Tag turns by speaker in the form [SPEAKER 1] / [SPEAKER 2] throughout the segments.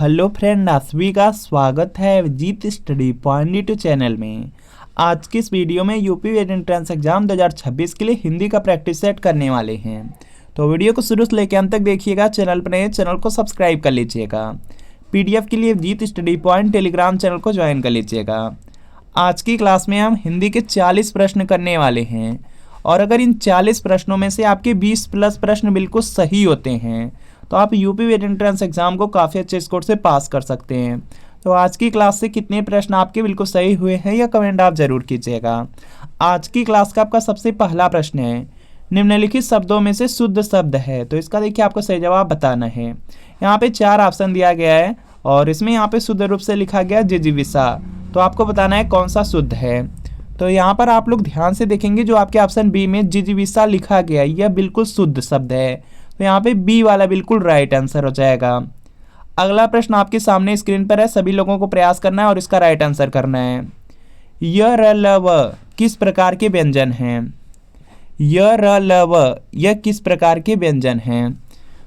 [SPEAKER 1] Hello friend, आप सभी का स्वागत है Vijit study point YouTube channel में। आज की इस वीडियो में यूपी एंट्रेंस एग्जाम 2026 के लिए हिंदी का प्रैक्टिस सेट करने वाले हैं। तो वीडियो को शुरू से लेकर अंत तक देखिएगा। चैनल पर नए चैनल को सब्सक्राइब कर लीजिएगा। पीडीएफ के लिए Vijit study point Telegram channel को ज्वाइन कर लीजिएगा। आज की क्लास में हम हिंदी के 40 प्रश्न करने वाले हैं और अगर इन 40 प्रश्नों में से आपके 20 प्लस प्रश्न बिल्कुल सही होते हैं तो आप यूपी एंट्रेंस एग्जाम को काफ़ी अच्छे स्कोर से पास कर सकते हैं। तो आज की क्लास से कितने प्रश्न आपके बिल्कुल सही हुए हैं या कमेंट आप जरूर कीजिएगा। आज की क्लास का आपका सबसे पहला प्रश्न है, निम्नलिखित शब्दों में से शुद्ध शब्द है। तो इसका देखिए आपको सही जवाब बताना है। यहाँ पे 4 ऑप्शन दिया गया है और इसमें यहाँ पे शुद्ध रूप से लिखा गया जिजीविषा। तो आपको बताना है कौन सा शुद्ध है। तो यहाँ पर आप लोग ध्यान से देखेंगे, जो आपके ऑप्शन बी में जिजीविषा लिखा गया यह बिल्कुल शुद्ध शब्द है। तो यहाँ पे बी वाला बिल्कुल राइट आंसर हो जाएगा। अगला प्रश्न आपके सामने स्क्रीन पर है, सभी लोगों को प्रयास करना है और इसका राइट आंसर करना है। य र ल व किस प्रकार के व्यंजन हैं? य र ल व यह किस प्रकार के व्यंजन हैं?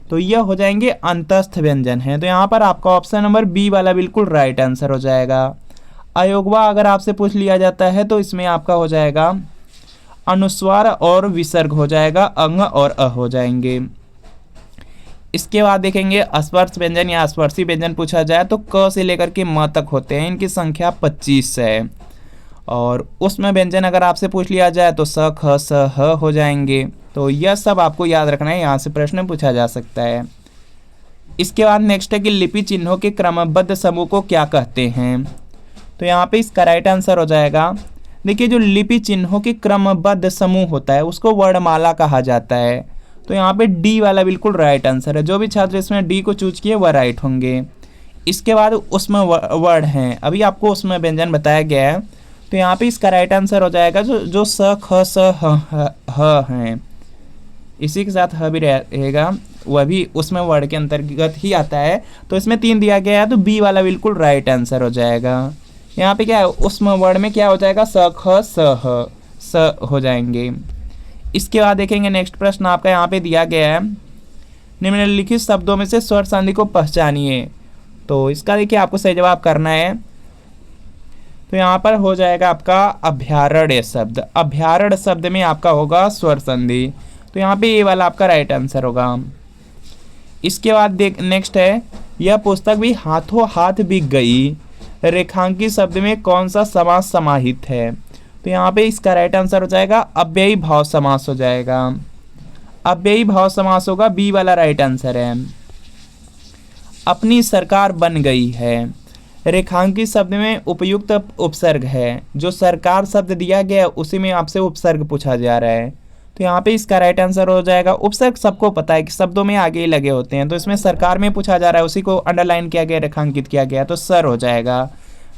[SPEAKER 1] तो यह हो जाएंगे अंतस्थ व्यंजन हैं। तो यहाँ पर आपका ऑप्शन नंबर बी वाला बिल्कुल राइट आंसर हो जाएगा। अयोगवा अगर आपसे पूछ लिया जाता है तो इसमें आपका हो जाएगा अनुस्वार और विसर्ग हो जाएगा, अंग और अ हो जाएंगे। इसके बाद देखेंगे स्पर्श व्यंजन या स्पर्शी व्यंजन पूछा जाए तो क से लेकर के म तक होते हैं। इनकी संख्या 25 है। और उसमें व्यंजन अगर आपसे पूछ लिया जाए तो स ख स ह हो जाएंगे। तो यह सब आपको याद रखना है, यहाँ से प्रश्न पूछा जा सकता है। इसके बाद नेक्स्ट है कि लिपि चिन्हों के क्रमबद्ध समूह को क्या कहते हैं? तो यहाँ पे इसका राइट आंसर हो जाएगा, देखिए जो लिपि चिन्हों के क्रमबद्ध समूह होता है उसको वर्णमाला कहा जाता है। तो यहाँ पे डी वाला बिल्कुल राइट आंसर है। जो भी छात्र इसमें डी को चूज किए वह राइट होंगे। इसके बाद उसमें वर्ड हैं, अभी आपको उसमें व्यंजन बताया गया है। तो यहाँ पे इसका राइट आंसर हो जाएगा जो स ख स ह हैं, इसी के साथ ह भी रहेगा, वह भी उसमें वर्ड के अंतर्गत ही आता है। तो इसमें 3 दिया गया है तो बी वाला बिल्कुल राइट आंसर हो जाएगा। यहाँ पे क्या है, उसमें वर्ड में क्या हो जाएगा, स ख स ह स हो जाएंगे। इसके बाद देखेंगे नेक्स्ट प्रश्न आपका यहाँ पे दिया गया है, निम्नलिखित शब्दों में से स्वर संधि को पहचानिए। तो इसका देखिए आपको सही जवाब करना है। तो यहाँ पर हो जाएगा आपका अभ्यारण्य शब्द। अभ्यारण्य शब्द में आपका होगा स्वर संधि। तो यहाँ पे ये वाला आपका राइट आंसर होगा। इसके बाद नेक्स्ट है, यह पुस्तक भी हाथों हाथ बिक गई, रेखांकित शब्द में कौन सा समास समाहित है? तो यहाँ पे इसका राइट आंसर हो जाएगा अव्ययी भाव समास हो जाएगा। अव्ययी भाव समास होगा, बी वाला राइट आंसर है। अपनी सरकार बन गई है, रेखांकित शब्द में उपयुक्त उपसर्ग है। जो सरकार शब्द दिया गया उसी में आपसे उपसर्ग पूछा जा रहा है। तो यहाँ पे इसका राइट आंसर हो जाएगा, उपसर्ग सबको पता है कि शब्दों में आगे ही लगे होते हैं। तो इसमें सरकार में पूछा जा रहा है, उसी को अंडरलाइन किया गया, रेखांकित किया गया, तो सर हो जाएगा।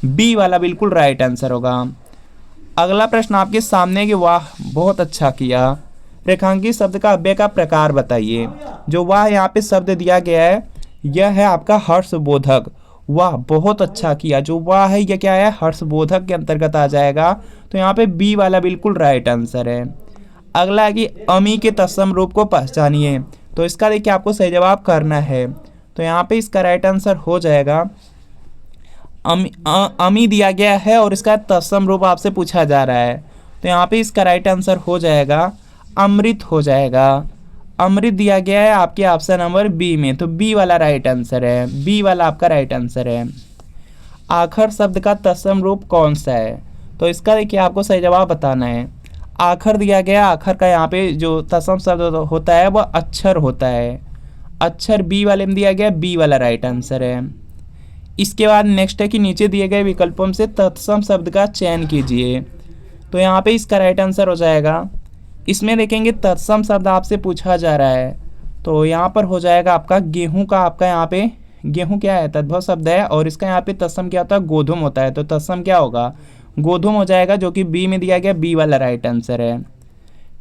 [SPEAKER 1] बी वाला बिल्कुल राइट आंसर होगा। अगला प्रश्न आपके सामने कि वाह बहुत अच्छा किया, रेखांकित शब्द का अव्यय का प्रकार बताइए। जो वाह यहाँ पे शब्द दिया गया है यह है आपका हर्षबोधक। वाह बहुत अच्छा किया, जो वाह है यह क्या है, हर्षबोधक के अंतर्गत आ जाएगा। तो यहाँ पे बी वाला बिल्कुल राइट आंसर है। अगला है कि अमी के तत्सम रूप को पहचानिए। तो इसका देखिए आपको सही जवाब करना है। तो यहाँ पे इसका राइट आंसर हो जाएगा अमी दिया गया है और इसका तत्सम रूप आपसे पूछा जा रहा है। तो यहाँ पे इसका राइट आंसर हो जाएगा अमृत हो जाएगा। अमृत दिया गया है आपके ऑप्शन नंबर बी में, तो बी वाला राइट आंसर है। बी वाला आपका राइट आंसर है। आखर शब्द का तत्सम रूप कौन सा है? तो इसका देखिए आपको सही जवाब बताना है। आखर दिया गया, आखर का यहाँ पे जो तत्सम शब्द होता है वह अक्षर होता है। अक्षर बी वाले में दिया गया, बी वाला राइट आंसर है। इसके बाद नेक्स्ट है कि नीचे दिए गए विकल्पों से तत्सम शब्द का चयन कीजिए। तो यहाँ पे इसका राइट आंसर हो जाएगा, इसमें देखेंगे तत्सम शब्द आपसे पूछा जा रहा है। तो यहाँ पर हो जाएगा आपका गेहूं का, आपका यहाँ पे गेहूं क्या है, तद्भव शब्द है और इसका यहाँ पे तत्सम क्या होता है, गोधूम होता है। तो तत्सम क्या होगा, गोधूम हो जाएगा, जो कि बी में दिया गया, बी वाला राइट आंसर है।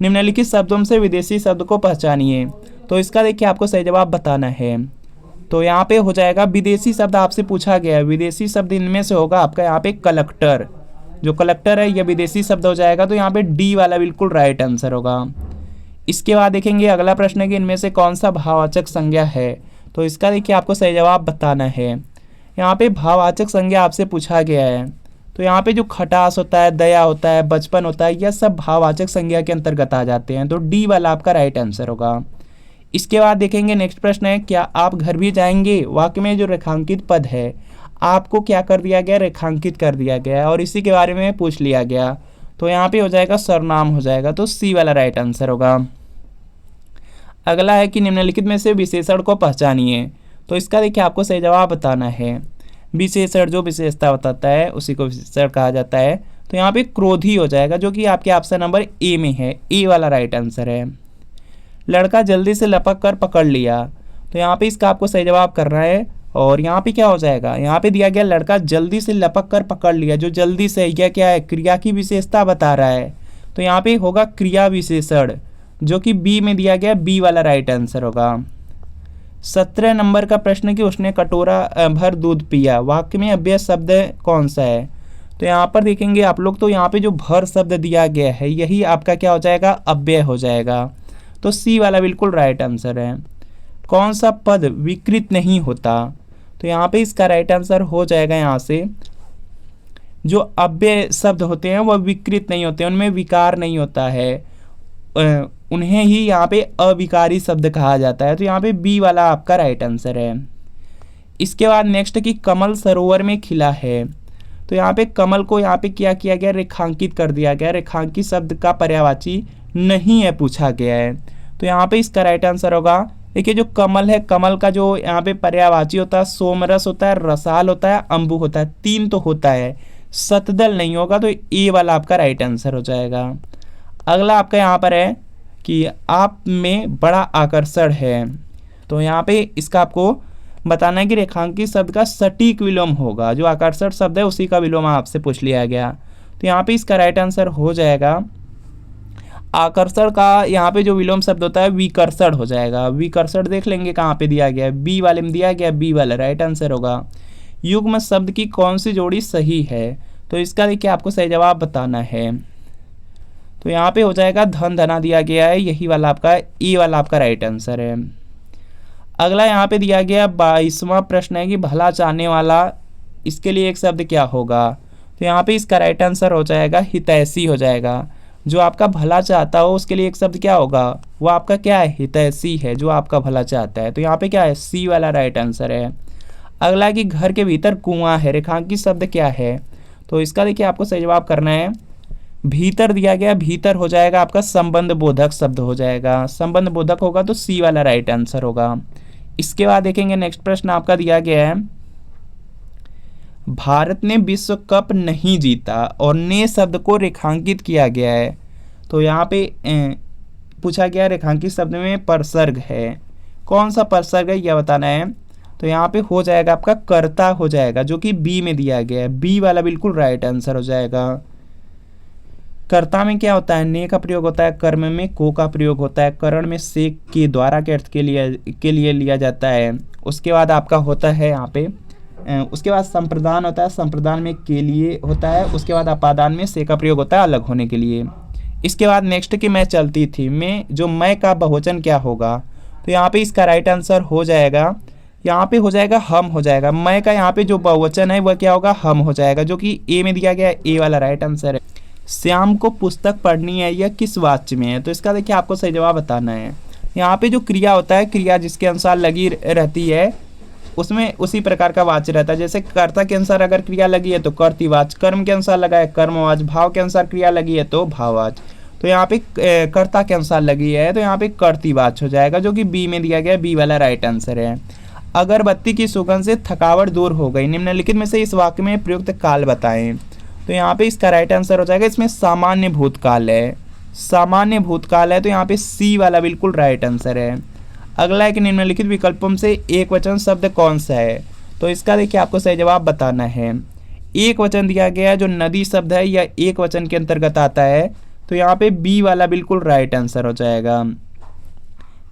[SPEAKER 1] निम्नलिखित शब्दों से विदेशी शब्द को पहचानिए। तो इसका देखिए आपको सही जवाब बताना है। तो यहाँ पे हो जाएगा विदेशी शब्द आपसे पूछा गया है। विदेशी शब्द इनमें से होगा आपका यहाँ पे कलेक्टर। जो कलेक्टर है यह विदेशी शब्द हो जाएगा। तो यहाँ पे डी वाला बिल्कुल राइट आंसर होगा। इसके बाद देखेंगे अगला प्रश्न है कि इनमें से कौन सा भाववाचक संज्ञा है। तो इसका देखिए आपको सही जवाब बताना है। यहाँ पे भाववाचक संज्ञा आपसे पूछा गया है, तो यहाँ पे जो खटास होता है, दया होता है, बचपन होता है, यह सब भाववाचक संज्ञा के अंतर्गत आ जाते हैं। तो डी वाला आपका राइट आंसर होगा। इसके बाद देखेंगे नेक्स्ट प्रश्न है, क्या आप घर भी जाएंगे? वाक्य में जो रेखांकित पद है आपको क्या कर दिया गया? रेखांकित कर दिया गया है और इसी के बारे में पूछ लिया गया। तो यहाँ पे हो जाएगा सर्वनाम हो जाएगा, तो सी वाला राइट आंसर होगा। अगला है कि निम्नलिखित में से विशेषण को पहचानिए। तो इसका देखिए आपको सही जवाब बताना है। विशेषण जो विशेषता बताता है उसी को विशेषण कहा जाता है। तो यहाँ पे क्रोधी हो जाएगा, जो कि आपके ऑप्शन नंबर ए में है, ए वाला राइट आंसर है। लड़का जल्दी से लपक कर पकड़ लिया, तो यहाँ पे इसका आपको सही जवाब करना है। और यहाँ पे क्या हो जाएगा, यहाँ पे दिया गया लड़का जल्दी से लपक कर पकड़ लिया, जो जल्दी से यह क्या है? क्रिया की विशेषता बता रहा है। तो यहाँ पे होगा क्रिया विशेषण, जो कि बी में दिया गया, बी वाला राइट आंसर होगा। 17 नंबर का प्रश्न कि उसने कटोरा भर दूध पिया, वाक्य में अव्यय शब्द कौन सा है? तो यहाँ पर देखेंगे आप लोग, तो यहाँ पे जो भर शब्द दिया गया है यही आपका क्या हो जाएगा? अव्यय हो जाएगा। तो सी वाला बिल्कुल राइट आंसर है। कौन सा पद विकृत नहीं होता? तो यहाँ पे इसका राइट आंसर हो जाएगा, यहाँ से जो अव्यय शब्द होते हैं वह विकृत नहीं होते, उनमें विकार नहीं होता है, उन्हें ही यहाँ पे अविकारी शब्द कहा जाता है। तो यहाँ पे बी वाला आपका राइट आंसर है। इसके बाद नेक्स्ट कि कमल सरोवर में खिला है, तो यहाँ पे कमल को यहाँ पे क्या किया गया? रेखांकित कर दिया गया। रेखांकित शब्द का पर्यायवाची नहीं है पूछा गया है, तो यहाँ पे इसका राइट आंसर होगा। देखिए जो कमल है, कमल का जो यहाँ पे पर्यायवाची होता है सोमरस होता है, रसाल होता है, अंबु होता है, तीन तो होता है, शतदल नहीं होगा। तो ए वाला आपका राइट आंसर हो जाएगा। अगला आपका यहाँ पर है कि आप में बड़ा आकर्षण है, तो यहाँ पे इसका आपको बताना है कि रेखांकित शब्द का सटीक विलोम होगा, जो आकर्षण शब्द है उसी का विलोम आपसे पूछ लिया गया। तो यहाँ पे इसका राइट आंसर हो जाएगा आकर्षण का, यहाँ पे जो विलोम शब्द होता है विकर्षण हो जाएगा। विकर्षण देख लेंगे कहाँ पे दिया गया है, बी वाले में दिया गया, बी वाला राइट आंसर होगा। युग्म शब्द की कौन सी जोड़ी सही है? तो इसका देखिए आपको सही जवाब बताना है। तो यहाँ पे हो जाएगा धन धना दिया गया है, यही वाला आपका ए वाला आपका राइट आंसर है। अगला यहाँ पे दिया गया 22वां प्रश्न है कि भला चाहने वाला, इसके लिए एक शब्द क्या होगा? तो यहाँ पे इसका राइट आंसर हो जाएगा हितैषी हो जाएगा। जो आपका भला चाहता हो उसके लिए एक शब्द क्या होगा? वो आपका क्या है? हितैषी है, जो आपका भला चाहता है। तो यहाँ पे क्या है? सी वाला राइट आंसर है। अगला कि घर के भीतर कुआं है, रेखांकित शब्द क्या है? तो इसका देखिए आपको सही जवाब करना है। भीतर दिया गया, भीतर हो जाएगा आपका संबंध बोधक शब्द हो जाएगा। संबंध बोधक होगा तो सी वाला राइट आंसर होगा। इसके बाद देखेंगे नेक्स्ट प्रश्न आपका दिया गया है, भारत ने विश्व कप नहीं जीता और ने शब्द को रेखांकित किया गया है। तो यहाँ पे पूछा गया रेखांकित शब्द में परसर्ग है, कौन सा परसर्ग है यह बताना है। तो यहाँ पे हो जाएगा आपका कर्ता हो जाएगा, जो कि बी में दिया गया है, बी वाला बिल्कुल राइट आंसर हो जाएगा। कर्ता में क्या होता है? ने का प्रयोग होता है, कर्म में को का प्रयोग होता है, करण में से के द्वारा के अर्थ के लिए लिया जाता है। उसके बाद आपका होता है यहाँ पे उसके बाद संप्रदान होता है, संप्रदान में के लिए होता है। उसके बाद अपादान में से का प्रयोग होता है अलग होने के लिए। इसके बाद नेक्स्ट कि मैं चलती थी में जो मैं का बहुवचन क्या होगा? तो यहाँ पे इसका राइट आंसर हो जाएगा, यहाँ पे हो जाएगा हम हो जाएगा। मैं का यहाँ पे जो बहुवचन है वह क्या होगा? हम हो जाएगा, जो कि ए में दिया गया है, ए वाला राइट आंसर है। श्याम को पुस्तक पढ़नी है, यह किस वाच्य में है? तो इसका देखिए आपको सही जवाब बताना है। यहाँ पे जो क्रिया होता है, क्रिया जिसके अनुसार लगी रहती है उसमें उसी प्रकार का वाच्य रहता है। जैसे कर्ता के अनुसार अगर क्रिया लगी है तो कर्तृवाच्य, कर्म के अनुसार लगा है कर्मवाच्य, भाव के अनुसार क्रिया लगी है तो भाववाच्य। तो यहाँ पे कर्ता के अनुसार लगी है तो यहाँ पे कर्तृवाच्य हो जाएगा, जो कि बी में दिया गया, बी वाला राइट आंसर है। अगरबत्ती की सुगंध से थकावट दूर हो गई, निम्नलिखित में से इस वाक्य में प्रयुक्त काल बताएं। तो यहाँ पे इसका राइट आंसर हो जाएगा, इसमें सामान्य भूतकाल है, सामान्य भूतकाल है, तो यहाँ पे सी वाला बिल्कुल राइट आंसर है। अगला है कि निम्नलिखित विकल्पों से एक वचन शब्द कौन सा है? तो इसका देखिए आपको सही जवाब बताना है। एक वचन दिया गया है, जो नदी शब्द है यह एक वचन के अंतर्गत आता है, तो यहाँ पे बी वाला बिल्कुल राइट आंसर हो जाएगा।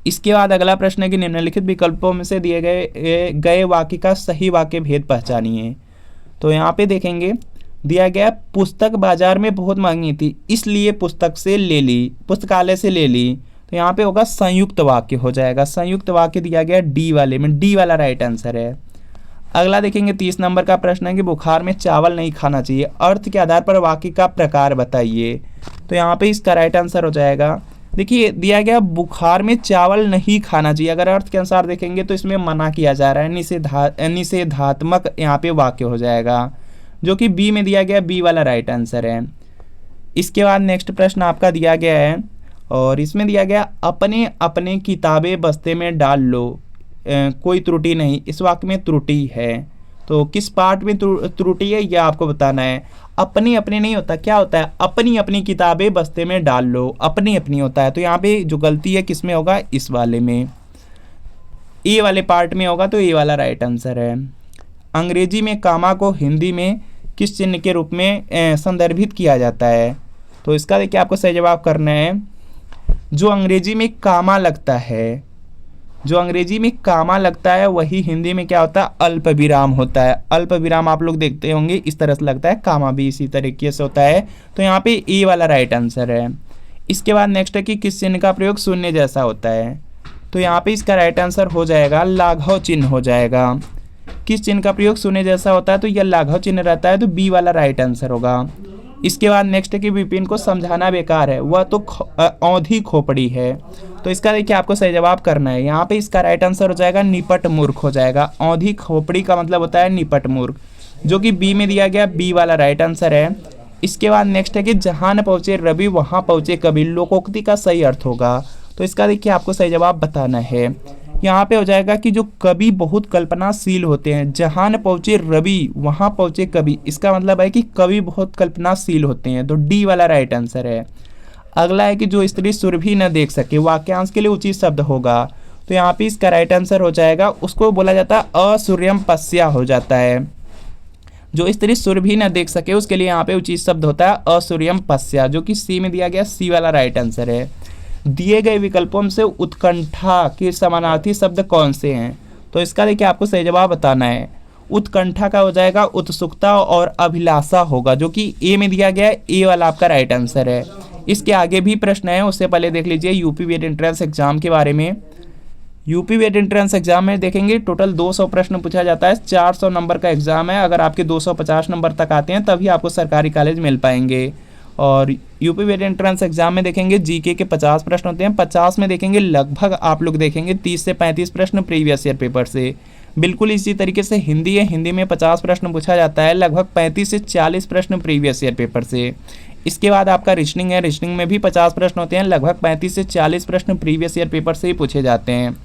[SPEAKER 1] इसके बाद अगला प्रश्न है कि निम्नलिखित विकल्पों में से दिए गए वाक्य का सही वाक्य भेद पहचानिए। तो यहाँ पे देखेंगे दिया गया पुस्तक बाजार में बहुत महंगी थी इसलिए पुस्तक से ले ली, पुस्तकालय से ले ली। तो यहाँ पे होगा संयुक्त वाक्य हो जाएगा, संयुक्त वाक्य दिया गया डी वाले में, डी वाला राइट आंसर है। अगला देखेंगे 30 नंबर का प्रश्न है कि बुखार में चावल नहीं खाना चाहिए, अर्थ के आधार पर वाक्य का प्रकार बताइए। तो यहाँ पे इसका राइट आंसर हो जाएगा, देखिए दिया गया बुखार में चावल नहीं खाना चाहिए, अगर अर्थ के अनुसार देखेंगे तो इसमें मना किया जा रहा है, निषेधात्मक यहाँ पे वाक्य हो जाएगा, जो कि बी में दिया गया, बी वाला राइट आंसर है। इसके बाद नेक्स्ट प्रश्न आपका दिया गया है और इसमें दिया गया अपने अपने किताबें बस्ते में डाल लो, कोई त्रुटि नहीं, इस वाक्य में त्रुटि है। तो किस पार्ट में त्रुटि है यह आपको बताना है। अपनी अपनी नहीं होता, क्या होता है, अपनी अपनी किताबें बस्ते में डाल लो, अपनी अपनी होता है। तो यहाँ पे जो गलती है किस में होगा, इस वाले में, ए वाले पार्ट में होगा, तो ए वाला राइट आंसर है। अंग्रेजी में कामा को हिंदी में किस चिन्ह के रूप में संदर्भित किया जाता है। तो इसका देखिए आपको सही जवाब करना है, जो अंग्रेजी में कामा लगता है, जो अंग्रेजी में कामा लगता है वही हिंदी में क्या होता है, अल्प विराम होता है। अल्प विराम आप लोग देखते होंगे इस तरह से लगता है, कामा भी इसी तरीके से होता है। तो यहाँ पे ए वाला राइट आंसर है। इसके बाद नेक्स्ट है कि किस चिन्ह का प्रयोग शून्य जैसा होता है। तो यहाँ पे इसका राइट आंसर हो जाएगा लाघव चिन्ह हो जाएगा। किस चिन्ह का प्रयोग शून्य जैसा होता है, तो यह लाघव चिन्ह रहता है, तो बी वाला राइट आंसर होगा। इसके बाद नेक्स्ट है कि विपिन को समझाना बेकार है, वह तो औंधी खोपड़ी है। तो इसका देखिए आपको सही जवाब करना है, यहाँ पे इसका राइट आंसर हो जाएगा निपट मूर्ख हो जाएगा। औंधी खोपड़ी का मतलब होता है निपट मूर्ख, जो कि बी में दिया गया, बी वाला राइट आंसर है। इसके बाद नेक्स्ट है कि जहाँ न पहुँचे रवि वहाँ पहुँचे कवि, लोकोक्ति का सही अर्थ होगा। तो इसका देखिए आपको सही जवाब बताना है, यहाँ पे हो जाएगा कि जो कवि बहुत कल्पनाशील होते हैं, जहाँ न पहुँचे रवि वहाँ पहुँचे कवि, इसका मतलब है कि कवि बहुत कल्पनाशील होते हैं। तो डी वाला राइट आंसर है। अगला है कि जो स्त्री सुरभि न देख सके, वाक्यांश के लिए उचित शब्द होगा। तो यहाँ पे इसका राइट आंसर हो जाएगा, उसको बोला जाता है असूर्यम पश्या हो जाता है। जो स्त्री सुरभि न देख सके उसके लिए यहाँ पे उचित शब्द होता है असूर्यम पश्या, जो कि सी में दिया गया, सी वाला राइट आंसर है। दिए गए विकल्पों से उत्कंठा के समानार्थी शब्द कौन से हैं। तो इसका देखिए आपको सही जवाब बताना है। उत्कंठा का हो जाएगा उत्सुकता और अभिलाषा होगा, जो कि ए में दिया गया है, ए वाला आपका राइट आंसर है। इसके आगे भी प्रश्न है, उससे पहले देख लीजिए यूपी वेट एंट्रेंस एग्जाम के बारे में। यूपी वेट एंट्रेंस एग्जाम में देखेंगे टोटल 200 प्रश्न पूछा जाता है, 400 नंबर का एग्जाम है। अगर आपके 250 नंबर तक आते हैं तभी आपको सरकारी कॉलेज मिल पाएंगे। और यूपी वेट एंट्रेंस एग्जाम में देखेंगे जीके के 50 प्रश्न होते हैं, 50 में देखेंगे लगभग आप लोग देखेंगे 30 से 35 प्रश्न प्रीवियस ईयर पेपर से। बिल्कुल इसी तरीके से हिंदी है, हिंदी में 50 प्रश्न पूछा जाता है, लगभग 35 से 40 प्रश्न प्रीवियस ईयर पेपर से। इसके बाद आपका रीजनिंग है, रीजनिंग में भी 50 प्रश्न होते हैं, लगभग 35 से 40 प्रश्न प्रीवियस ईयर पेपर से ही पूछे जाते हैं।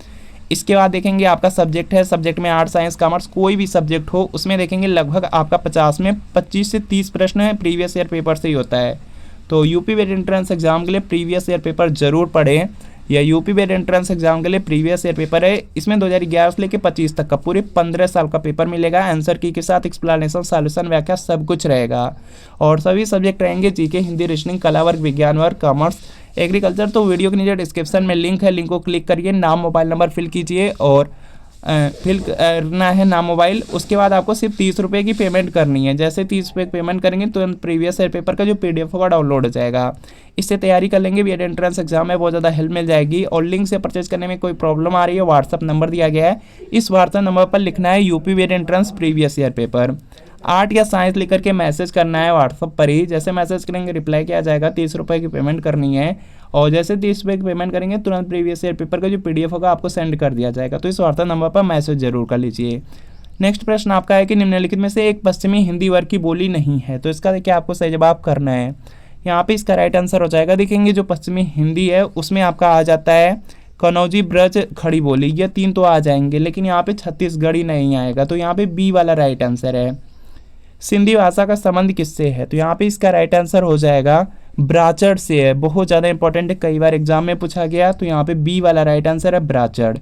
[SPEAKER 1] इसके बाद देखेंगे आपका सब्जेक्ट है, सब्जेक्ट में आर्ट्स साइंस कॉमर्स कोई भी सब्जेक्ट हो उसमें देखेंगे लगभग आपका 50 में 25 से 30 प्रश्न है प्रीवियस ईयर पेपर से ही होता है। तो यूपी वेट एंट्रेंस एग्जाम के लिए प्रीवियस ईयर पेपर जरूर पढ़ें। या यूपी वेट एंट्रेंस एग्जाम के लिए प्रीवियस ईयर पेपर है, इसमें 2011 से लेकर 25 तक का पूरे 15 साल का पेपर मिलेगा। आंसर की के साथ एक्सप्लेनेशन, सॉल्यूशन, व्याख्या सब कुछ रहेगा। और सभी सब्जेक्ट रहेंगे जीके, हिंदी, रीजनिंग, कला वर्ग, विज्ञान वर्ग, कॉमर्स, एग्रीकल्चर। तो वीडियो के नीचे डिस्क्रिप्शन में लिंक है, लिंक को क्लिक करिए, नाम मोबाइल नंबर फिल कीजिए और फिल करना है नाम मोबाइल। उसके बाद आपको सिर्फ 30 रुपये की पेमेंट करनी है। जैसे 30 रुपये पेमेंट करेंगे तो प्रीवियस ईयर पेपर का जो PDF होगा डाउनलोड हो जाएगा। इससे तैयारी कर लेंगे, वेट एंट्रेंस एग्जाम में बहुत ज़्यादा हेल्प मिल जाएगी। और लिंक से परचेज करने में कोई प्रॉब्लम आ रही है, व्हाट्सअप नंबर दिया गया है, इस व्हाट्सअप नंबर पर लिखना है यूपी वेट entrance previous year paper. Art या साइंस लिख करके मैसेज करना है व्हाट्सअप पर ही। जैसे मैसेज करेंगे रिप्लाई किया जाएगा, 30 रुपये की पेमेंट करनी है। और जैसे 30 रुपये की पेमेंट करेंगे तुरंत प्रीवियस ईयर पेपर का जो PDF होगा आपको सेंड कर दिया जाएगा। तो इस व्हाट्सएप नंबर पर मैसेज जरूर कर लीजिए। नेक्स्ट प्रश्न आपका है कि निम्नलिखित में से एक पश्चिमी हिंदी वर्ग की बोली नहीं है। तो इसका देखिए आपको सही जवाब करना है। यहाँ पे इसका राइट आंसर हो जाएगा, देखेंगे जो पश्चिमी हिंदी है उसमें आपका आ जाता है कनौजी, ब्रज, खड़ी बोली, ये 3 तो आ जाएंगे, लेकिन यहाँ पे छत्तीसगढ़ी नहीं आएगा। तो यहाँ पे बी वाला राइट आंसर है। सिंधी भाषा का संबंध किससे है। तो यहाँ पे इसका राइट आंसर हो जाएगा ब्राचड़ से है, बहुत ज़्यादा इंपॉर्टेंट है, कई बार एग्जाम में पूछा गया। तो यहाँ पे बी वाला राइट आंसर है ब्राचड़।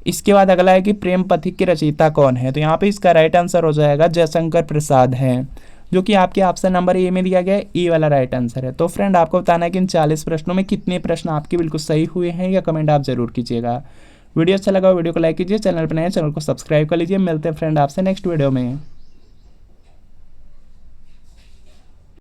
[SPEAKER 1] इसके बाद अगला है कि प्रेम पथिक के रचयिता कौन है। तो यहाँ पे इसका राइट आंसर हो जाएगा जयशंकर प्रसाद हैं, जो कि आपके ऑप्शन नंबर ए में दिया गया है, ए वाला राइट आंसर है। तो फ्रेंड आपको बताना है कि इन 40 प्रश्नों में कितने प्रश्न आपके बिल्कुल सही हुए हैं, या कमेंट आप जरूर कीजिएगा। वीडियो अच्छा लगा वीडियो को लाइक कीजिए, चैनल पर नए चैनल को सब्सक्राइब कर लीजिए। मिलते हैं फ्रेंड आपसे नेक्स्ट वीडियो में।